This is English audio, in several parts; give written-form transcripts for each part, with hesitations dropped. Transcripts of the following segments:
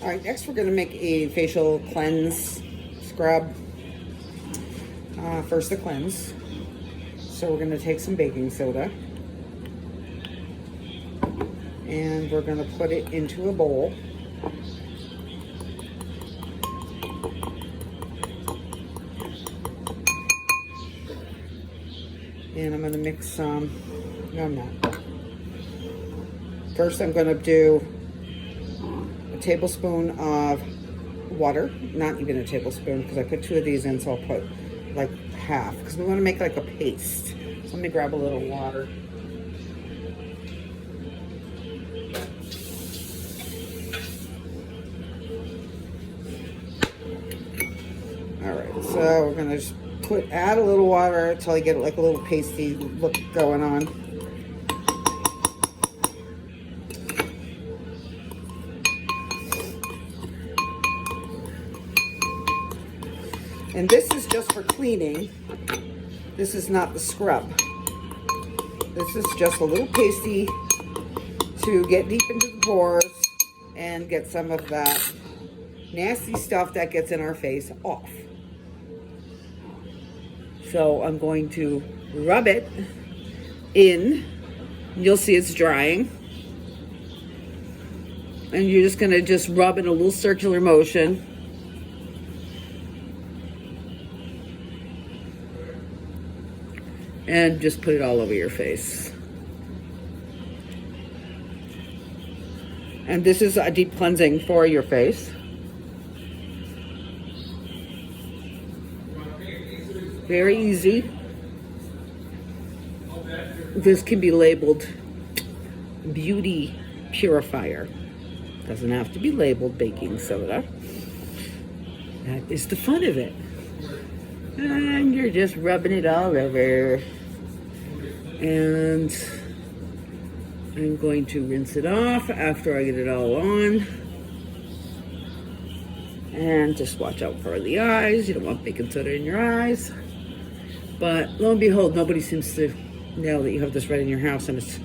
All right, next we're gonna make a facial cleanse scrub. First the cleanse. So we're gonna take some baking soda and we're gonna put it into a bowl. And I'm gonna mix some, no I'm not. First I'm gonna do a tablespoon of water, not even a tablespoon because I put 2 of these in, so I'll put like half because we wanna make like a paste. So let me grab a little water. All right, so we're gonna just add a little water until I get like a little pasty look going on. And this is just for cleaning. This is not the scrub. This is just a little pasty to get deep into the pores and get some of that nasty stuff that gets in our face off. So I'm going to rub it in. You'll see it's drying. And you're just gonna rub in a little circular motion. And just put it all over your face. And this is a deep cleansing for your face. Very easy. This can be labeled beauty purifier. Doesn't have to be labeled baking soda. That is the fun of it. And you're just rubbing it all over. And I'm going to rinse it off after I get it all on. And just watch out for the eyes. You don't want baking soda in your eyes. But lo and behold, nobody seems to know that you have this right in your house, and it's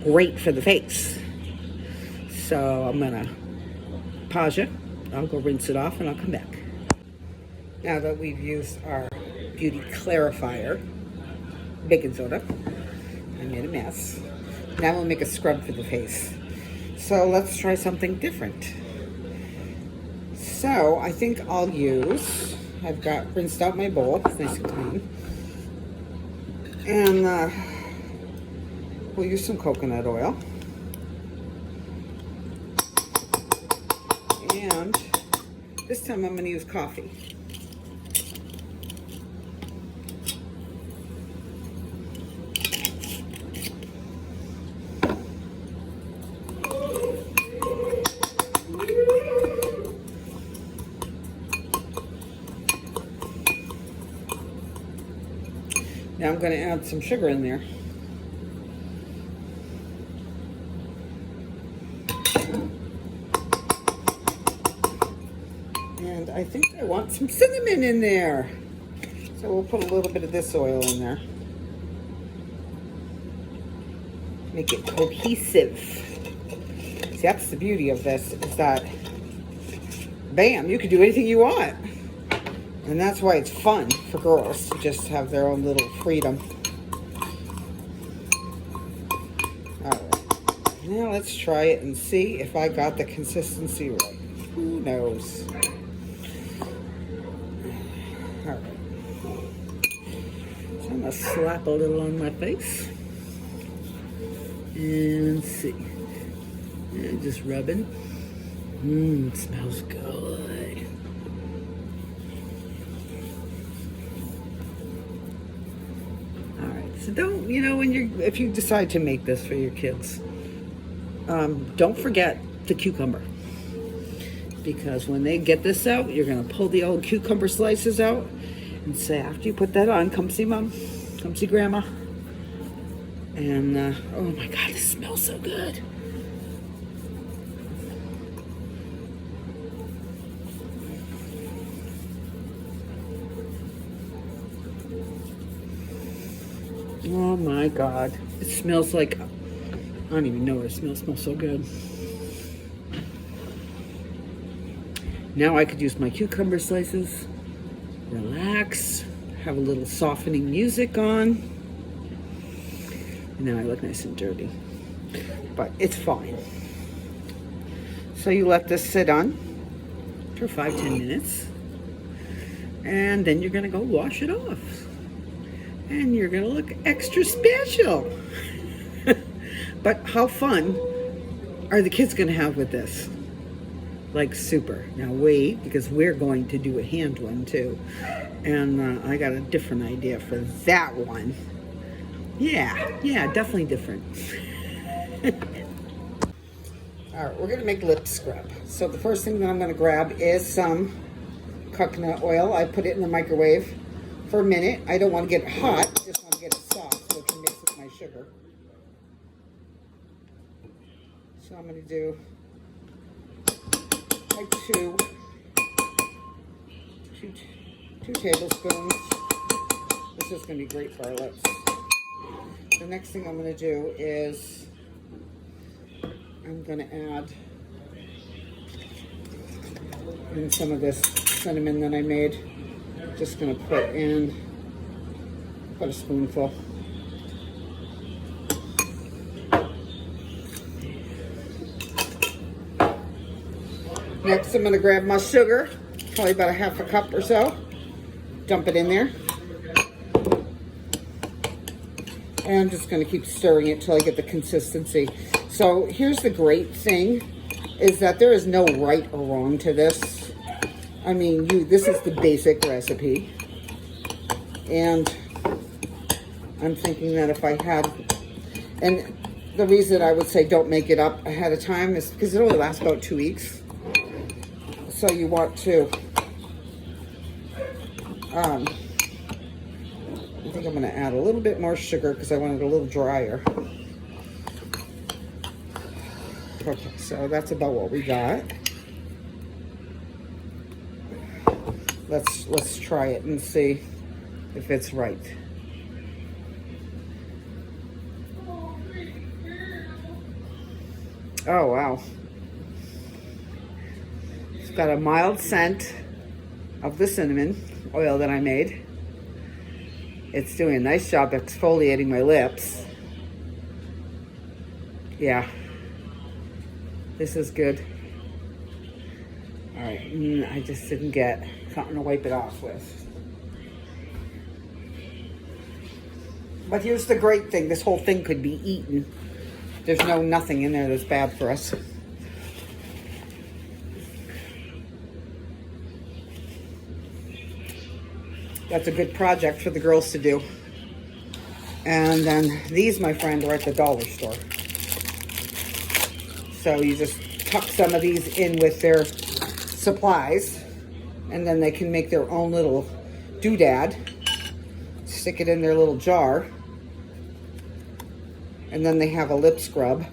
great for the face. So I'm gonna pause it. I'll go rinse it off and I'll come back. Now that we've used our beauty clarifier, baking soda, I made a mess. Now we'll make a scrub for the face. So let's try something different. So I think I'll use, I've got rinsed out my bowl, it's nice and clean. And we'll use some coconut oil. And this time I'm going to use coffee. Now I'm going to add some sugar in there. And I think I want some cinnamon in there. So we'll put a little bit of this oil in there. Make it cohesive. See, that's the beauty of this, is that, bam, you can do anything you want. And that's why it's fun for girls to just have their own little freedom. All right, now let's try it and see if I got the consistency right. Who knows? All right, so I'm gonna slap a little on my face and see. And just rubbing. It smells good. So don't, if you decide to make this for your kids, don't forget the cucumber. Because when they get this out, you're going to pull the old cucumber slices out and say, after you put that on, come see Mom, come see Grandma. And, oh my God, it smells so good. Oh my God. It smells like, I don't even know what it smells. It smells so good. Now I could use my cucumber slices, relax, have a little softening music on. And now I look nice and dirty, but it's fine. So you let this sit on for 5-10 minutes, and then you're gonna go wash it off. And you're gonna look extra special. But how fun are the kids gonna have with this? Like super. Now wait, because we're going to do a hand one too. And I got a different idea for that one. Yeah, definitely different. All right, we're gonna make lip scrub. So the first thing that I'm gonna grab is some coconut oil. I put it in the microwave for a minute. I don't want to get it hot, just want to get it soft so it can mix with my sugar. So I'm going to do like two tablespoons. This is going to be great for our lips. The next thing I'm going to do is I'm going to add in some of this cinnamon that I made. Just going to put in about a spoonful. Next, I'm going to grab my sugar, probably about a half a cup or so. Dump it in there. And I'm just going to keep stirring it till I get the consistency. So here's the great thing, is that there is no right or wrong to this. I mean, this is the basic recipe. And I'm thinking that if I had, and the reason I would say don't make it up ahead of time is because it only lasts about 2 weeks. So you want to, I think I'm going to add a little bit more sugar because I want it a little drier. Okay, so that's about what we got. Let's try it and see if it's right. Oh, wow. It's got a mild scent of the cinnamon oil that I made. It's doing a nice job exfoliating my lips. Yeah. This is good. All right, I just didn't get something to wipe it off with. But here's the great thing. This whole thing could be eaten. There's nothing in there that's bad for us. That's a good project for the girls to do. And then these, my friend, are at the dollar store. So you just tuck some of these in with their supplies, and then they can make their own little doodad. Stick it in their little jar. And then they have a lip scrub.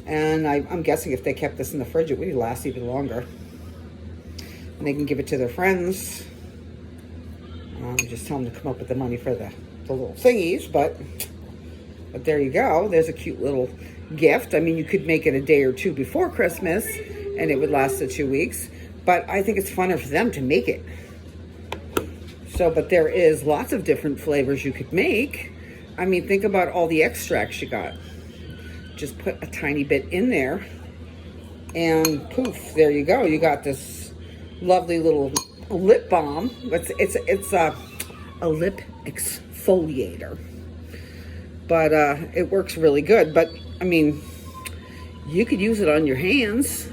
And I'm guessing if they kept this in the fridge, it would last even longer. And they can give it to their friends. Just tell them to come up with the money for the little thingies, but there you go. There's a cute little gift. I mean, you could make it a day or two before Christmas, and it would last the 2 weeks. But I think it's funner for them to make it. So, but there is lots of different flavors you could make. I mean, think about all the extracts you got. Just put a tiny bit in there, and poof, there you go. You got this lovely little lip balm. It's a lip exfoliator, but it works really good. But I mean, you could use it on your hands,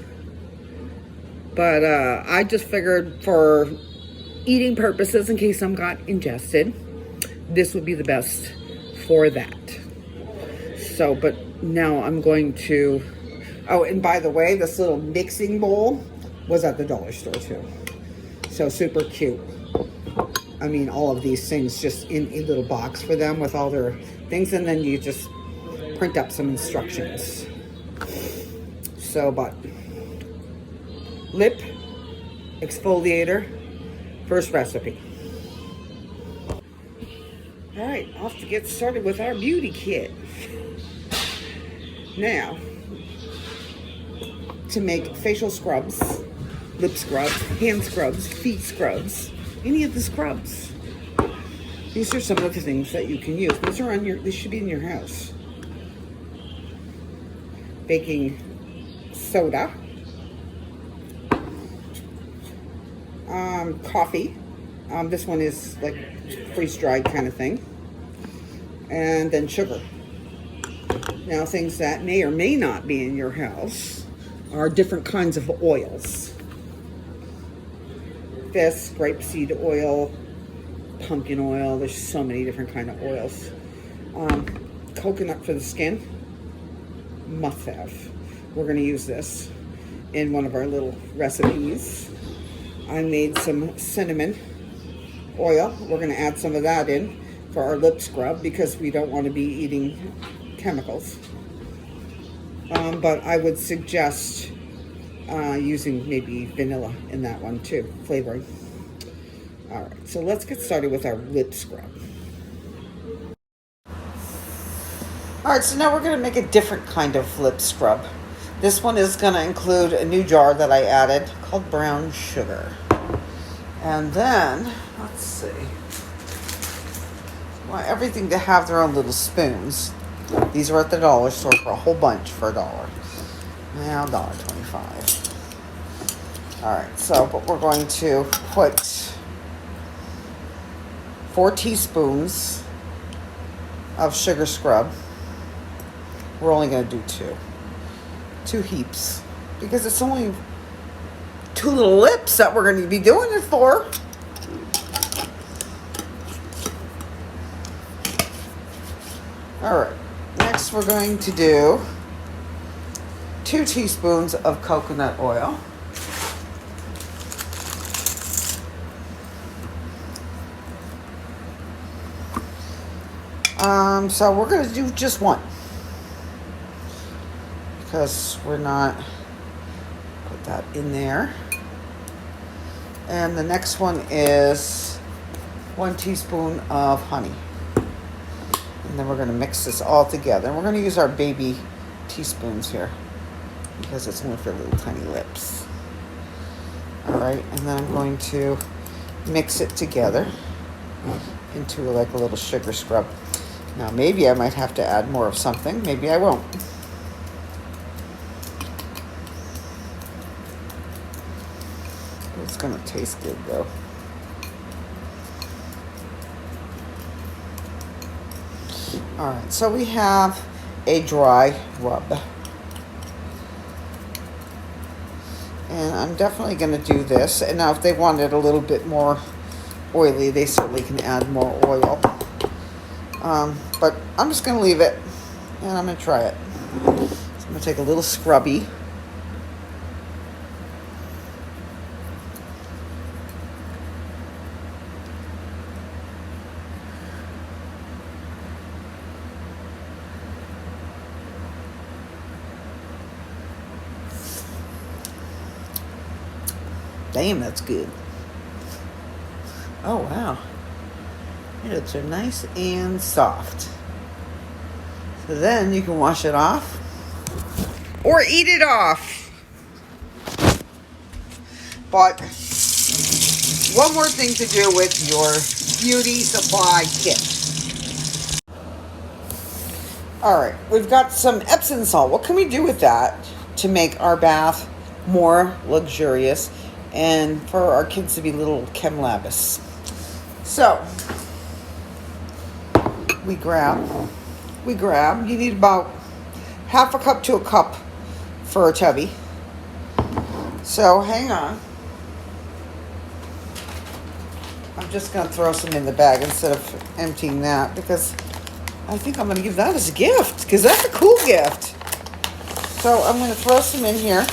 but I just figured for eating purposes, in case some got ingested, this would be the best for that. So, but now I'm going to, oh, and by the way, this little mixing bowl was at the dollar store too. So super cute. I mean, all of these things just in a little box for them with all their things, and then you just print up some instructions. So, but lip exfoliator, first recipe. All right, off to get started with our beauty kit. Now, to make facial scrubs, lip scrubs, hand scrubs, feet scrubs, any of the scrubs. These are some of the things that you can use. These are on your, these should be in your house. Baking soda, coffee. This one is like freeze-dried kind of thing. And then sugar. Now, things that may or may not be in your house are different kinds of oils. This, grapeseed oil, pumpkin oil. There's so many different kind of oils. Coconut for the skin. Must have. We're going to use this in one of our little recipes. I made some cinnamon oil. We're going to add some of that in for our lip scrub because we don't want to be eating chemicals. But I would suggest using maybe vanilla in that one too, flavoring. All right, so let's get started with our lip scrub. All right, so now we're going to make a different kind of lip scrub. This one is going to include a new jar that I added called brown sugar. And then, let's see. I want everything to have their own little spoons. These are at the dollar store for a whole bunch for $1. Now $1.25. All right, so but we're going to put 4 teaspoons of sugar scrub. We're only going to do 2 heaps because it's only 2 little lips that we're going to be doing it for. All right, next we're going to do 2 teaspoons of coconut oil. So we're going to do just 1. Because we're not put that in there. And the next one is 1 teaspoon of honey. And then we're going to mix this all together. And we're going to use our baby teaspoons here because it's only for little tiny lips. All right, and then I'm going to mix it together into like a little sugar scrub. Now maybe I might have to add more of something. Maybe I won't. It's gonna taste good though. All right, so we have a dry rub. And I'm definitely gonna do this. And now if they want it a little bit more oily, they certainly can add more oil. But I'm just gonna leave it and I'm gonna try it. So I'm gonna take a little scrubby. Damn, that's good. Oh, wow. It's nice and soft. So then you can wash it off or eat it off. But one more thing to do with your beauty supply kit. All right, we've got some Epsom salt. What can we do with that to make our bath more luxurious and for our kids to be little Chem Labis? So we grab, you need about 1/2 cup to a cup for a tubby. So hang on. I'm just going to throw some in the bag instead of emptying that because I think I'm going to give that as a gift because that's a cool gift. So I'm going to throw some in here.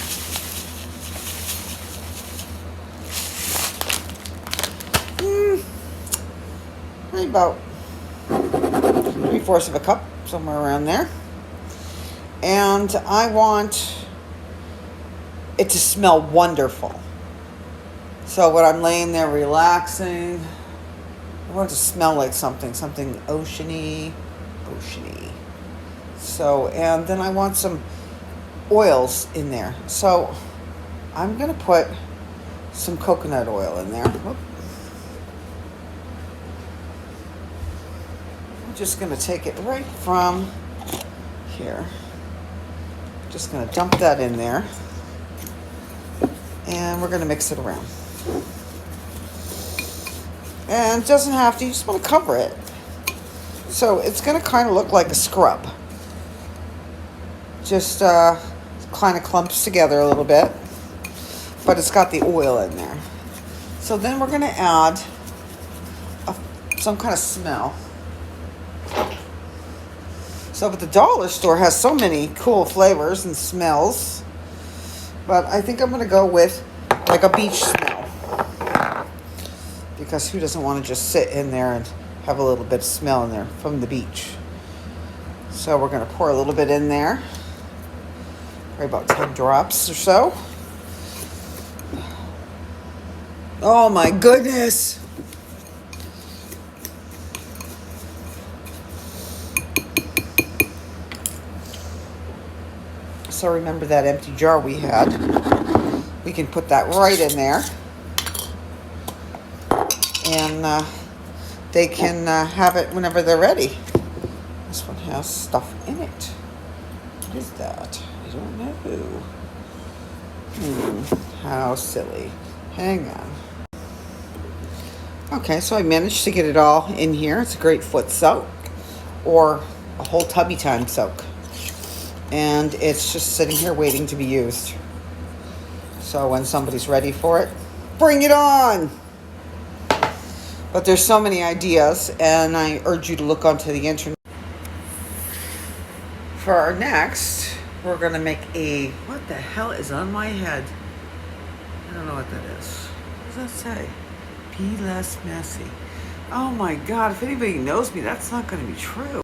About 3/4 of a cup, somewhere around there. And I want it to smell wonderful. So when I'm laying there relaxing, I want it to smell like something oceany. So, and then I want some oils in there. So I'm going to put some coconut oil in there. Whoop. I'm just going to take it right from here. Just going to dump that in there. And we're going to mix it around. And it doesn't have to, you just want to cover it. So it's going to kind of look like a scrub. Just kind of clumps together a little bit. But it's got the oil in there. So then we're going to add some kind of smell. So but the dollar store has so many cool flavors and smells. But I think I'm going to go with like a beach smell. Because who doesn't want to just sit in there and have a little bit of smell in there from the beach. So we're going to pour a little bit in there. Probably about 10 drops or so. Oh my goodness. So remember that empty jar we had. We can put that right in there. And they can have it whenever they're ready. This one has stuff in it. What is that? I don't know. How silly. Hang on. Okay, so I managed to get it all in here. It's a great foot soak or a whole tubby time soak. And it's just sitting here waiting to be used. So when somebody's ready for it, bring it on! But there's so many ideas, and I urge you to look onto the internet. For our next, we're going to make a... What the hell is on my head? I don't know what that is. What does that say? Be less messy. Oh my God, if anybody knows me, that's not going to be true.